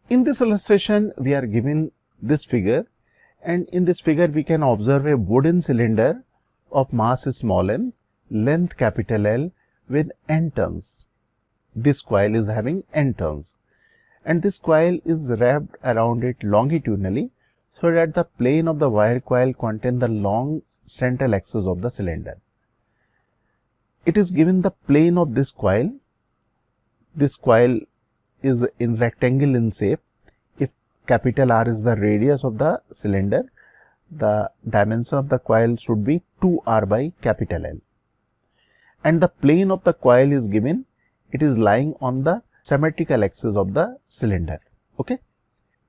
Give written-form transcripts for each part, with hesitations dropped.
In this illustration, we are given this figure, and in this figure we can observe a wooden cylinder of mass small m, length capital L with n turns. This coil is having n turns, and this coil is wrapped around it longitudinally so that the plane of the wire coil contains the long central axis of the cylinder. It is given the plane of this coil. This coil is in rectangle in shape. If capital R is the radius of the cylinder, the dimension of the coil should be 2r by capital L. And the plane of the coil is given. It is lying on the symmetrical axis of the cylinder. Okay.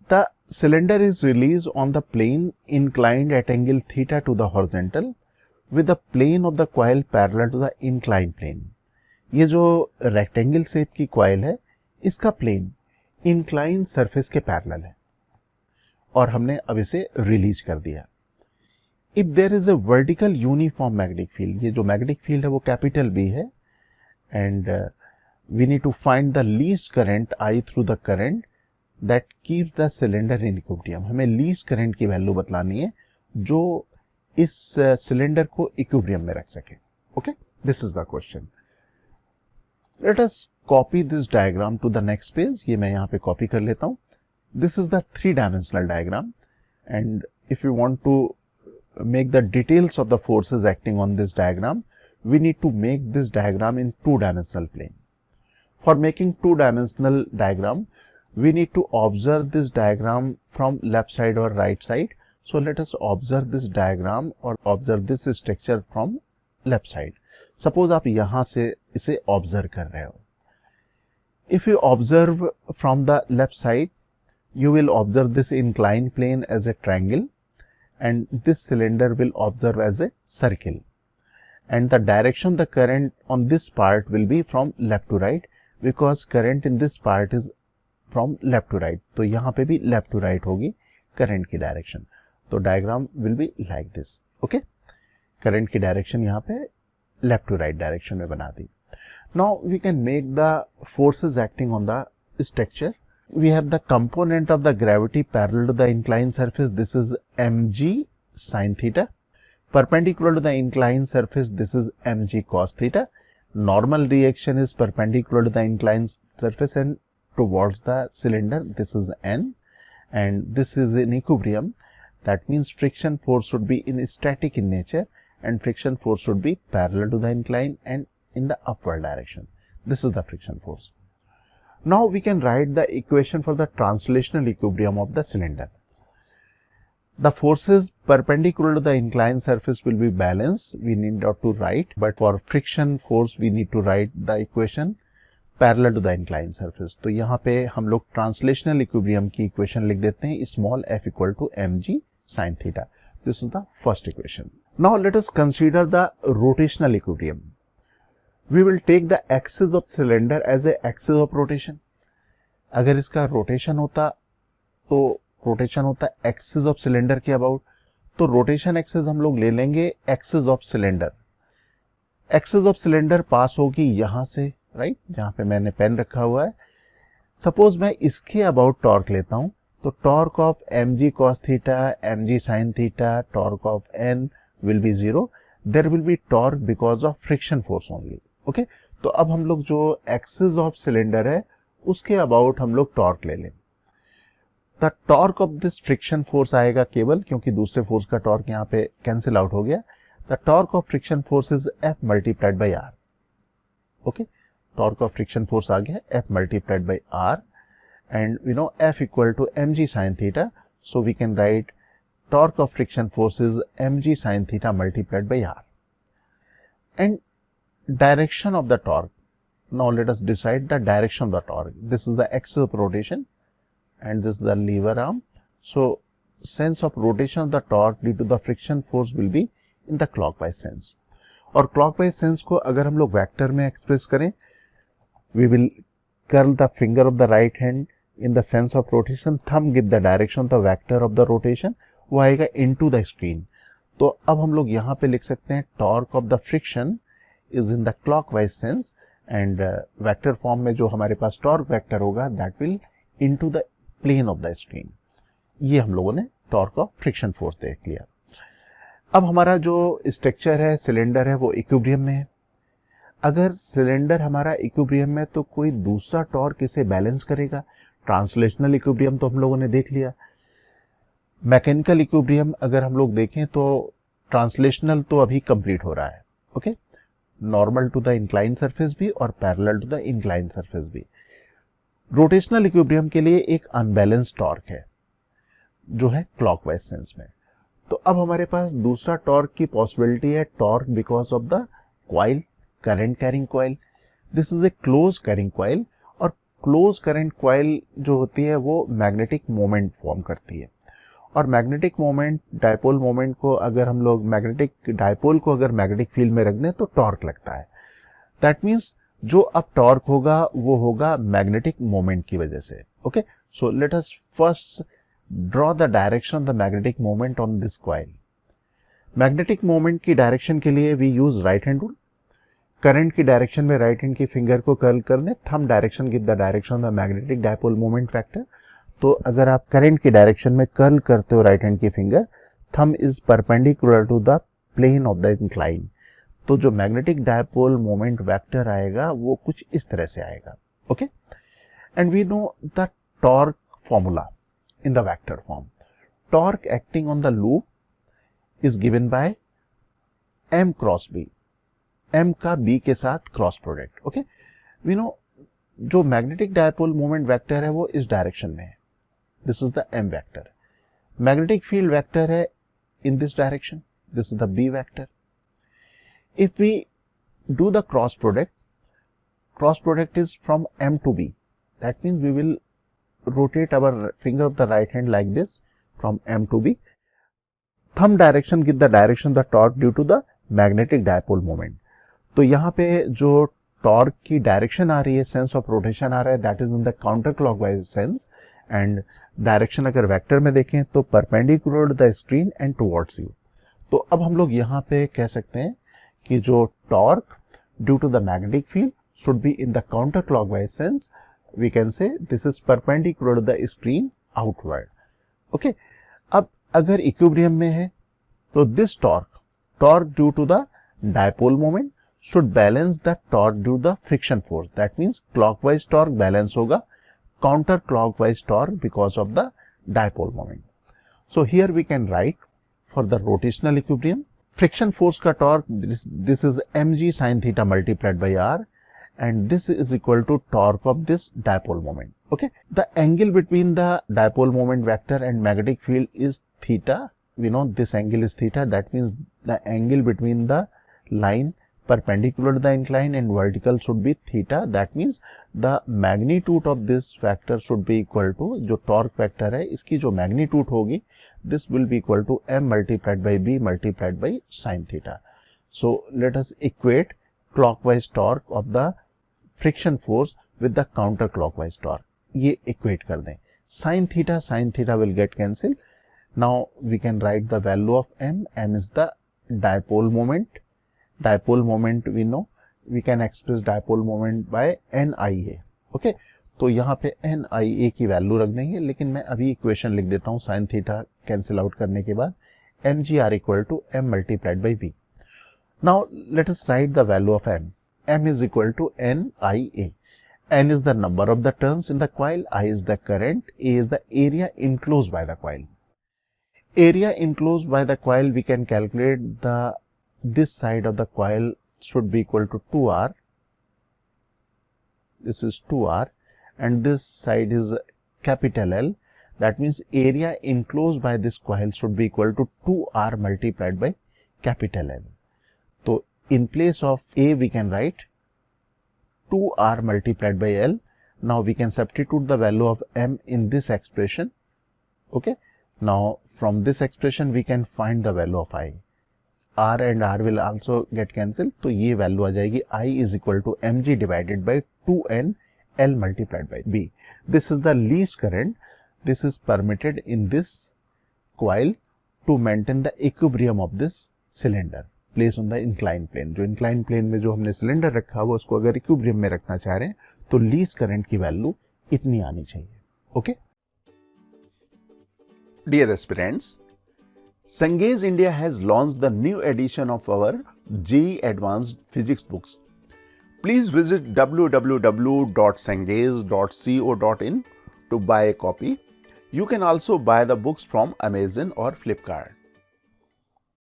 The cylinder is released on the plane inclined at angle theta to the horizontal with the plane of the coil parallel to the inclined plane. ये जो rectangle shape की coil है, इसका plane incline surface के parallel है और हमने अब इसे रिलीज कर दिया. If there is a vertical uniform magnetic field, ये जो मैग्नेटिक फील्ड है वो कैपिटल बी है, and we need to find the least current I through the current that keep the cylinder in equilibrium. हमें least current की value बतलानी है जो इस सिलेंडर को इक्विलिब्रियम में रख सके. Okay, this is the question. Let us copy this diagram to the next page. ये मैं यहाँ पे कॉपी कर लेता हूँ. This is the 3-dimensional diagram, and if you want to make the details of the forces acting on this diagram, we need to make this diagram in 2-dimensional plane. For making 2-dimensional diagram, we need to observe this diagram from left side or right side. So let us observe this diagram or observe this structure from left side. Suppose आप यहाँ से इसे observe कर रहे हो. If you observe from the left side, you will observe this inclined plane as a triangle, and this cylinder will observe as a circle, and the direction the current on this part will be from left to right, because current in this part is from left to right. तो यहाँ पे भी left to right होगी current की direction. तो diagram will be like this. Okay, current की direction यहाँ पे left to right direction में बना दी. Now we can make the forces acting on the structure. We have the component of the gravity parallel to the inclined surface. This is mg sin theta. Perpendicular to the inclined surface, this is mg cos theta. Normal reaction is perpendicular to the inclined surface and towards the cylinder. This is n, and this is in equilibrium. That means friction force should be in static in nature, and friction force should be parallel to the incline and in the upward direction. This is the friction force. Now we can write the equation for the translational equilibrium of the cylinder. The forces perpendicular to the inclined surface will be balanced. We need not to write, but for friction force we need to write the equation parallel to the inclined surface. तो यहाँ पे हम लोग translational equilibrium की equation लिख देते हैं, small f equal to mg sin theta. This is the first equation. Now let us consider the rotational equilibrium. We will take the axis of cylinder as a axis of rotation. अगर इसका rotation होता तो rotation होता axis of cylinder के about, तो rotation axis हम लोग ले लेंगे axis of cylinder. Axis of cylinder पास होगी यहाँ से, राइट, जहाँ पे मैंने पेन रखा हुआ है. सपोज मैं इसके अबाउट टॉर्क लेता हूँ, तो torque of mg cos theta, mg sin theta, torque of n will be 0. There will be torque because of friction force only. Okay, तो अब हम लोग जो एक्सिस ऑफ सिलेंडर है उसके अबाउट हम लोग टॉर्क ले लें. The torque of this friction force आएगा केवल, क्योंकि दूसरे फोर्स का टॉर्क यहाँ पे कैंसिल आउट हो गया. The torque of friction force is F multiplied by R. Okay, torque of friction force आ गया F multiplied by R, and we know F equal to mg sin theta. So we can write torque of friction force is mg sin theta multiplied by R. And direction of the torque. Now let us decide the direction of the torque. This is the axis of rotation and this is the lever arm. So sense of rotation of the torque due to the friction force will be in the clockwise sense. और clockwise sense को अगर हम लोग vector में express करें, we will curl the finger of the right hand in the sense of rotation. Thumb give the direction of the vector of the rotation. वो आएगा into the screen. तो अब हम लोग यहाँ पे लिख सकते हैं torque of the friction is in the clockwise sense, and vector form में जो हमारे पास torque vector होगा that will into the plane of the screen. ये हम लोगों ने टॉर्क ऑफ फ्रिक्शन फोर्स देख लिया। अब हमारा जो स्ट्रक्चर है, सिलेंडर है, वो इक्विलिब्रियम में है। अगर सिलेंडर हमारा इक्विलिब्रियम में तो कोई दूसरा टॉर्क इसे बैलेंस करेगा। ट्रांसलेशनल इक्विलिब्रियम तो हम लोगों ने देख लिया। मैकेनिकल इक्विलिब्रियम अगर हम लोग देखें तो ट्रांसलेशनल तो अभी कंप्लीट हो रहा है। Okay, normal to the incline surface भी और parallel to the incline surface भी। रोटेशनल इक्विलिब्रियम के लिए एक अनबैलेंस टॉर्क है जो है क्लॉकवाइज सेंस में। तो अब हमारे पास दूसरा टॉर्क की पॉसिबिलिटी है, torque because of the coil, current carrying coil. This is a close carrying coil, और क्लोज करंट कॉइल जो होती है वो मैग्नेटिक मोमेंट फॉर्म करती है। और मैग्नेटिक मोमेंट, डायपोल मोमेंट को अगर हम लोग मैग्नेटिक डायपोल को अगर मैग्नेटिक फील्ड में रख दें तो टॉर्क लगता है। दैट मीन्स जो अब टॉर्क होगा वो होगा मैग्नेटिक मोमेंट की वजह से। Okay, so let us first draw the direction of the magnetic moment on this coil. Magnetic moment की डायरेक्शन के लिए we use right hand rule. Current की डायरेक्शन में राइट हैंड की फिंगर को कर्ल कर दें, thumb direction give the direction of the magnetic dipole moment vector. तो अगर आप करंट की डायरेक्शन में कर्ल करते हो राइट हैंड की finger, thumb is perpendicular to the plane of the incline, तो जो मैग्नेटिक डायपोल मोमेंट वेक्टर आएगा वो कुछ इस तरह से आएगा। Okay, and we know the torque formula in the vector form. Torque acting on the loop is given by m cross b, m का b के साथ cross product. Okay, we know जो मैग्नेटिक डायपोल मोमेंट वेक्टर है वो इस direction में है, this is the m vector. Magnetic field vector है in this direction, this is the b vector. If we do the cross product is from M to B. That means we will rotate our finger of the right hand like this from M to B. Thumb direction give the direction of the torque due to the magnetic dipole moment. तो यहाँ पे जो torque की direction आ रही है, sense of rotation आ रहा है, that is in the counter clockwise sense. And direction अगर वेक्टर में देखें तो perpendicular to the screen and towards you. तो अब हम लोग यहाँ पे कह सकते हैं कि जो torque due to the magnetic field should be in the counter clockwise sense, we can say this is perpendicular to the screen outward. Okay, अब अगर इक्विलिब्रियम में है तो this torque due to the dipole moment should balance the torque due the friction force. That means clockwise torque balance होगा counter clockwise torque because of the dipole moment. So here we can write for the rotational equilibrium, friction force का torque this is mg sin theta multiplied by r, and this is equal to torque of this dipole moment. Okay, the angle between the dipole moment vector and magnetic field is theta. We know this angle is theta. That means the angle between the line perpendicular to the incline and vertical should be theta. That means the magnitude of this vector should be equal to, जो torque vector है इसकी जो magnitude होगी, this will be equal to m multiplied by b multiplied by sin theta. So let us equate clockwise torque of the friction force with the counter clockwise torque. ये equate कर दें, sin theta will get cancelled. Now we can write the value of m. M is the dipole moment. Dipole moment we know, we can express dipole moment by NIA. Okay, तो यहाँ पे NIA की value रख देंगे, लेकिन मैं अभी equation लिख देता हूँ sin थीटा कैंसिल आउट करने के बाद, mgr equal to m multiplied by b. Now let us write the value of m. M is equal to NIA. N is the number of the turns in the coil, I is the current, A is the area enclosed by the coil. Area enclosed by the coil, we can calculate this side of the coil should be equal to 2r. This is 2r, and this side is capital L. That means area enclosed by this coil should be equal to 2r multiplied by capital L. So in place of A we can write 2r multiplied by L. Now we can substitute the value of m in this expression. Okay, now from this expression we can find the value of I. R and R will also get cancelled, तो ये value आ जाएगी I is equal to mg divided by 2n L multiplied by B. This is the least current. This is permitted in this coil to maintain the equilibrium of this cylinder placed on the inclined plane. जो inclined plane में जो हमने cylinder रखा हुआ उसको अगर equilibrium में रखना चाह रहे हैं तो लीस्ट करंट की वैल्यू इतनी आनी चाहिए. Okay Dear aspirants, Cengage India has launched the new edition of our JEE Advanced Physics books. Please visit www.cengage.co.in to buy a copy. You can also buy the books from Amazon or Flipkart.